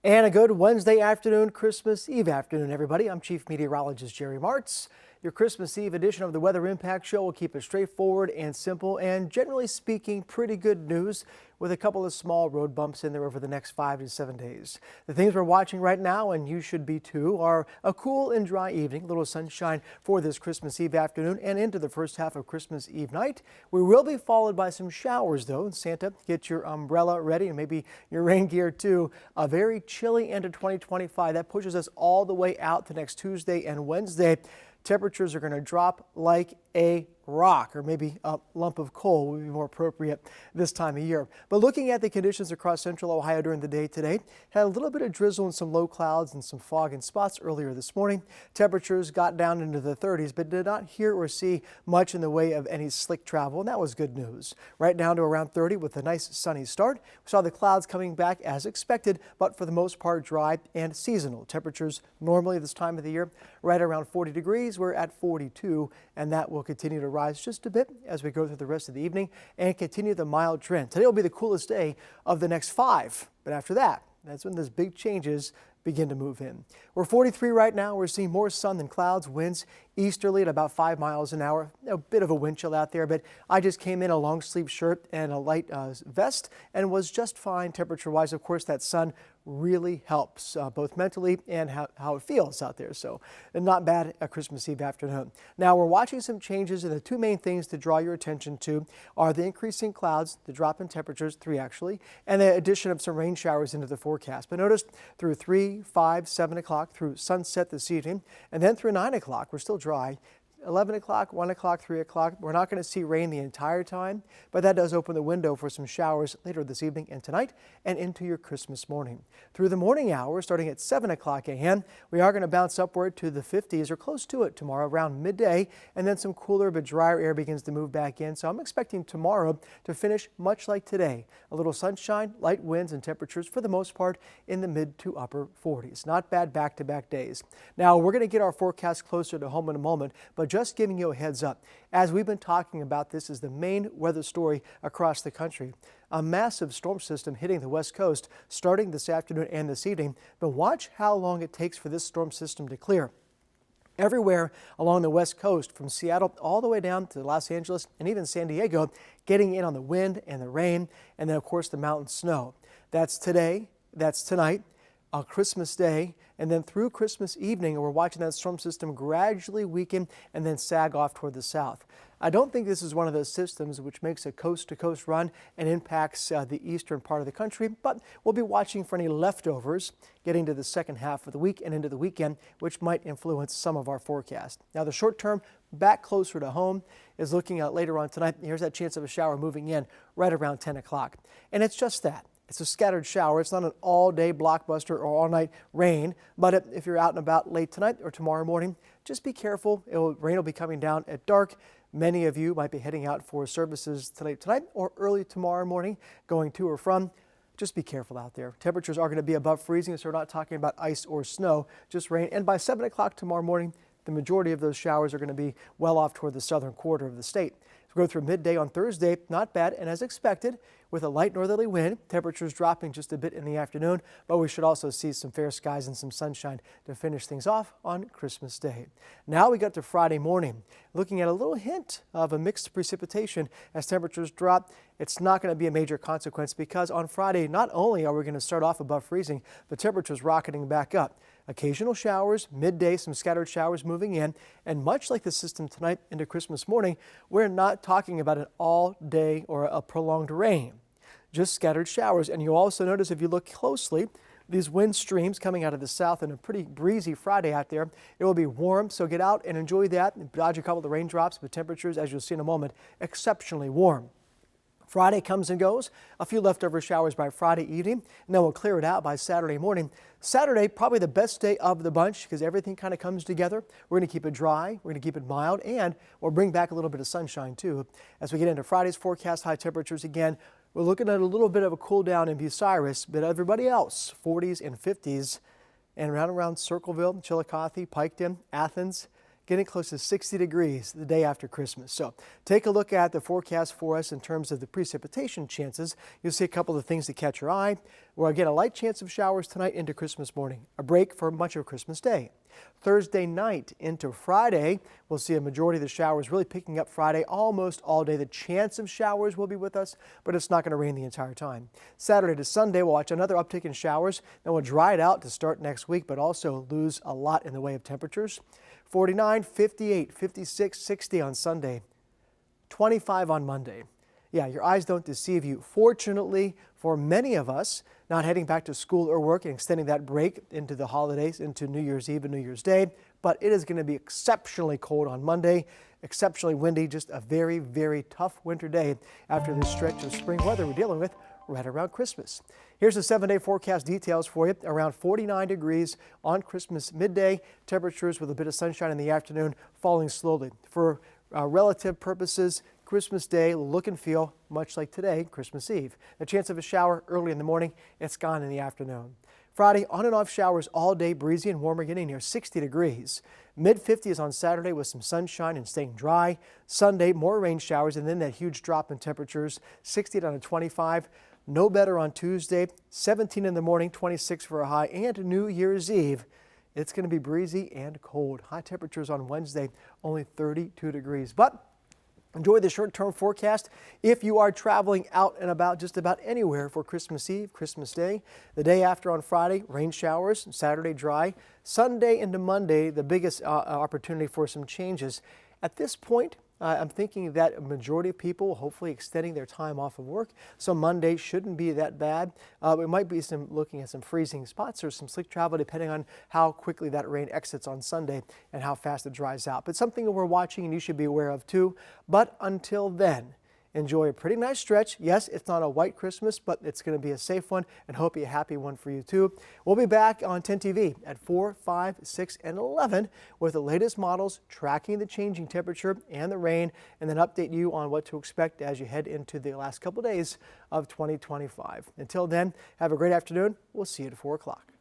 And a good Wednesday afternoon, Christmas Eve afternoon, everybody. I'm Chief Meteorologist Jerry Martz. Your Christmas Eve edition of the Weather Impact Show will keep it straightforward and simple and, generally speaking, pretty good news with a couple of small road bumps in there over the next 5 to 7 days. The things we're watching right now, and you should be too, are a cool and dry evening, a little sunshine for this Christmas Eve afternoon and into the first half of Christmas Eve night. We will be followed by some showers, though. Santa, get your umbrella ready and maybe your rain gear, too. A very chilly end of 2025. That pushes us all the way out to next Tuesday and Wednesday. Temperatures are going to drop like a rock, or maybe a lump of coal would be more appropriate this time of year. But looking at the conditions across central Ohio during the day today, had a little bit of drizzle and some low clouds and some fog in spots earlier this morning. Temperatures got down into the 30s, but did not hear or see much in the way of any slick travel, and that was good news. Right down to around 30 with a nice sunny start. We saw the clouds coming back as expected, but for the most part dry and seasonal. Temperatures normally this time of the year right around 40 degrees. We're at 42, and that will continue to rise just a bit as we go through the rest of the evening and continue the mild trend. Today will be the coolest day of the next 5, but after that, that's when those big changes begin to move in. We're 43 right now. We're seeing more sun than clouds, winds easterly at about 5 miles an hour. A bit of a wind chill out there, but I just came in a long sleeve shirt and a light vest and was just fine temperature wise. Of course, that sun really helps both mentally and how it feels out there. So not bad a Christmas Eve afternoon. Now we're watching some changes, and the two main things to draw your attention to are the increasing clouds, the drop in temperatures, 3 actually, and the addition of some rain showers into the forecast. But notice through 3, 5, 7 o'clock, through sunset this evening, and then through 9 o'clock, we're still dry. 11 o'clock, 1 o'clock, 3 o'clock. We're not going to see rain the entire time, but that does open the window for some showers later this evening and tonight and into your Christmas morning. Through the morning hours, starting at 7 o'clock a.m., we are going to bounce upward to the 50s or close to it tomorrow around midday, and then some cooler but drier air begins to move back in. So I'm expecting tomorrow to finish much like today. A little sunshine, light winds, and temperatures for the most part in the mid to upper 40s. Not bad back-to-back days. Now, we're going to get our forecast closer to home in a moment, but just giving you a heads up. As we've been talking about, this is the main weather story across the country. A massive storm system hitting the west coast starting this afternoon and this evening, but watch how long it takes for this storm system to clear. Everywhere along the west coast, from Seattle all the way down to Los Angeles and even San Diego, getting in on the wind and the rain, and then of course the mountain snow. That's today, that's tonight, on Christmas Day, and then through Christmas evening, we're watching that storm system gradually weaken and then sag off toward the south. I don't think this is one of those systems which makes a coast-to-coast run and impacts the eastern part of the country, but we'll be watching for any leftovers getting to the second half of the week and into the weekend, which might influence some of our forecast. Now, the short term back closer to home is looking at later on tonight. Here's that chance of a shower moving in right around 10 o'clock. And it's just that. It's a scattered shower. It's not an all-day blockbuster or all-night rain, but if you're out and about late tonight or tomorrow morning, just be careful. Rain will be coming down at dark. Many of you might be heading out for services tonight or early tomorrow morning, going to or from. Just be careful out there. Temperatures are going to be above freezing, so we're not talking about ice or snow, just rain. And by 7 o'clock tomorrow morning, the majority of those showers are going to be well off toward the southern quarter of the state. So we go through midday on Thursday, not bad, and as expected, with a light northerly wind, temperatures dropping just a bit in the afternoon, but we should also see some fair skies and some sunshine to finish things off on Christmas Day. Now we got to Friday morning, looking at a little hint of a mixed precipitation as temperatures drop. It's not going to be a major consequence because on Friday, not only are we going to start off above freezing, but temperatures rocketing back up. Occasional showers, midday, some scattered showers moving in, and much like the system tonight into Christmas morning, we're not talking about an all-day or a prolonged rain, just scattered showers. And you'll also notice if you look closely, these wind streams coming out of the south and a pretty breezy Friday out there. It will be warm, so get out and enjoy that and dodge a couple of the raindrops, with temperatures, as you'll see in a moment, exceptionally warm. Friday comes and goes, a few leftover showers by Friday evening, and then we'll clear it out by Saturday morning. Saturday, probably the best day of the bunch because everything kind of comes together. We're going to keep it dry, we're going to keep it mild, and we'll bring back a little bit of sunshine too. As we get into Friday's forecast, high temperatures again, we're looking at a little bit of a cool down in Bucyrus, but everybody else, 40s and 50s, and around Circleville, Chillicothe, Piketon, Athens, getting close to 60 degrees the day after Christmas. So take a look at the forecast for us in terms of the precipitation chances. You'll see a couple of things that catch your eye. We'll get a light chance of showers tonight into Christmas morning, a break for much of Christmas Day. Thursday night into Friday, we'll see a majority of the showers really picking up Friday almost all day. The chance of showers will be with us, but it's not going to rain the entire time. Saturday to Sunday, we'll watch another uptick in showers. Then we'll dry it out to start next week, but also lose a lot in the way of temperatures. 49, 58, 56, 60 on Sunday, 25 on Monday. Yeah, your eyes don't deceive you. Fortunately, for many of us, not heading back to school or work and extending that break into the holidays, into New Year's Eve and New Year's Day, but it is going to be exceptionally cold on Monday, exceptionally windy, just a very, very tough winter day after this stretch of spring weather we're dealing with right around Christmas. Here's the 7-day forecast details for you. Around 49 degrees on Christmas midday. Temperatures with a bit of sunshine in the afternoon, falling slowly. For relative purposes, Christmas Day look and feel much like today, Christmas Eve. The chance of a shower early in the morning, it's gone in the afternoon. Friday, on and off showers all day, breezy and warmer, getting near 60 degrees. Mid-50s on Saturday with some sunshine and staying dry. Sunday, more rain showers and then that huge drop in temperatures, 60 down to 25. No better on Tuesday, 17 in the morning, 26 for a high, and New Year's Eve. It's going to be breezy and cold. High temperatures on Wednesday, only 32 degrees. But enjoy the short-term forecast if you are traveling out and about just about anywhere for Christmas Eve, Christmas Day. The day after on Friday, rain showers, Saturday dry. Sunday into Monday, the biggest opportunity for some changes. At this point, I'm thinking that a majority of people hopefully extending their time off of work, so Monday shouldn't be that bad. We might be looking at some freezing spots or some slick travel depending on how quickly that rain exits on Sunday and how fast it dries out. But something that we're watching and you should be aware of too. But until then, enjoy a pretty nice stretch. Yes, it's not a white Christmas, but it's going to be a safe one and hope a happy one for you too. We'll be back on 10 TV at 4, 5, 6, and 11 with the latest models tracking the changing temperature and the rain, and then update you on what to expect as you head into the last couple days of 2025. Until then, have a great afternoon. We'll see you at 4 o'clock.